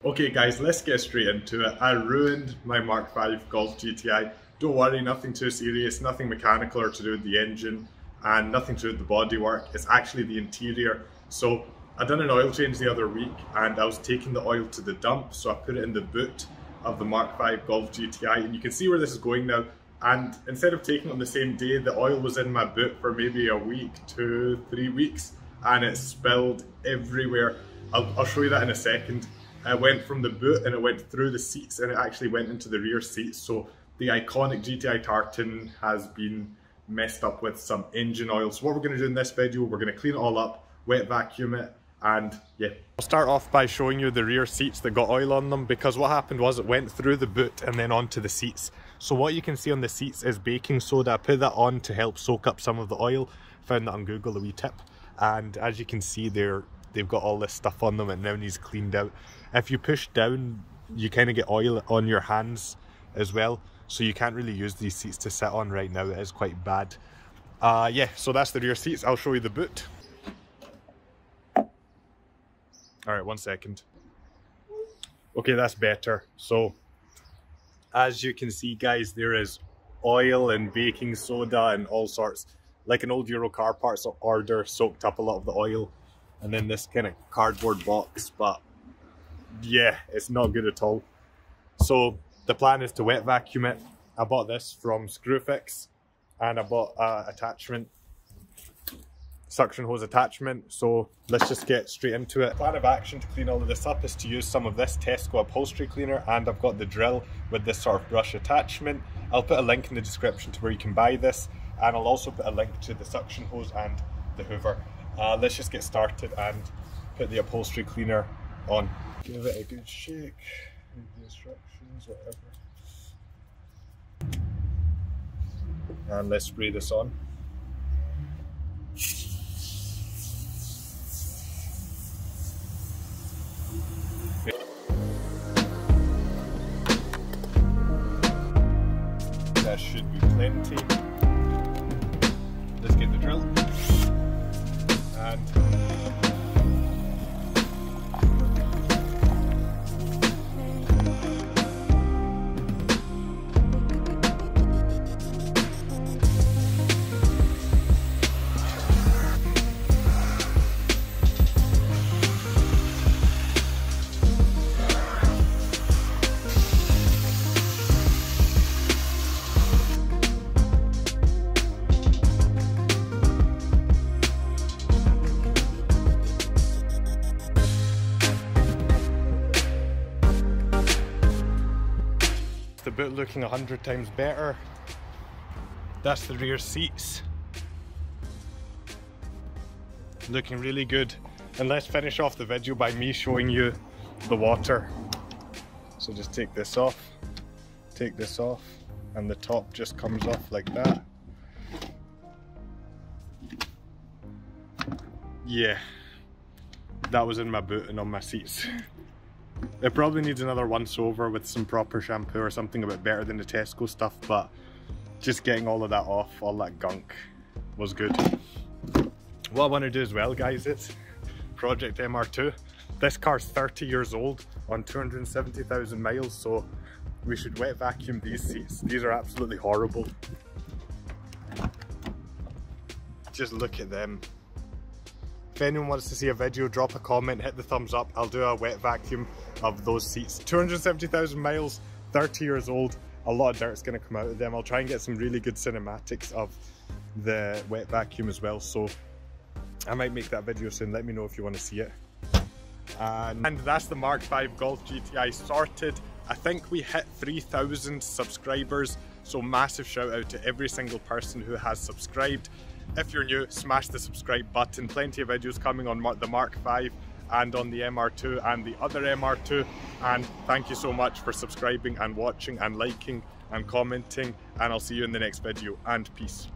Okay guys, let's get straight into it. I ruined my Mk5 Golf GTI. Don't worry, nothing too serious, nothing mechanical or to do with the engine, and nothing to do with the bodywork. It's actually the interior. So I done an oil change the other week and I was taking the oil to the dump, so I put it in the boot of the Mk5 Golf GTI, and you can see where this is going now. And instead of taking it on the same day, the oil was in my boot for maybe a week, 2-3 weeks, and it spilled everywhere. I'll show you that in a second. It went from the boot and it went through the seats and it actually went into the rear seats. So the iconic GTI tartan has been messed up with some engine oil. So what we're going to do in this video, we're going to clean it all up, wet vacuum it, and yeah. I'll start off by showing you the rear seats that got oil on them, because what happened was it went through the boot and then onto the seats. So what you can see on the seats is baking soda. I put that on to help soak up some of the oil. Found that on Google, a wee tip. And as you can see, they've got all this stuff on them and now needs cleaned out. If you push down, you kind of get oil on your hands as well, so you can't really use these seats to sit on right now. It is quite bad. Yeah, so that's the rear seats. I'll show you the boot. Alright, 1 second. Okay, that's better. So as you can see guys, there is oil and baking soda and all sorts, like an old Euro car parts order, soaked up a lot of the oil. And then this kind of cardboard box, but yeah, it's not good at all. So the plan is to wet vacuum it. I bought this from Screwfix and I bought attachment, suction hose attachment. So let's just get straight into it. Plan of action to clean all of this up is to use some of this Tesco upholstery cleaner, and I've got the drill with this sort of brush attachment. I'll put a link in the description to where you can buy this, and I'll also put a link to the suction hose and the hoover. Let's just get started and put the upholstery cleaner on. Give it a good shake, read the instructions, whatever. And let's spray this on. That should be plenty. Let's get the drill. And the boot looking 100 times better. That's the rear seats. Looking really good. And let's finish off the video by me showing you the water. So just take this off, and the top just comes off like that. Yeah, that was in my boot and on my seats. It probably needs another once over with some proper shampoo or something a bit better than the Tesco stuff, but just getting all of that off, all that gunk, was good. What I want to do as well guys is Project MR2. This car's 30 years old on 270,000 miles, so we should wet vacuum these seats. These are absolutely horrible. Just look at them. If anyone wants to see a video, drop a comment, hit the thumbs up. I'll do a wet vacuum of those seats. 270,000 miles, 30 years old. A lot of dirt's going to come out of them. I'll try and get some really good cinematics of the wet vacuum as well. So I might make that video soon. Let me know if you want to see it. And that's the Mk5 Golf GTI sorted. I think we hit 3,000 subscribers. So massive shout out to every single person who has subscribed. If you're new, smash the subscribe button. Plenty of videos coming on the Mk5 and on the MR2 and the other MR2. And thank you so much for subscribing and watching and liking and commenting. And I'll see you in the next video, and peace.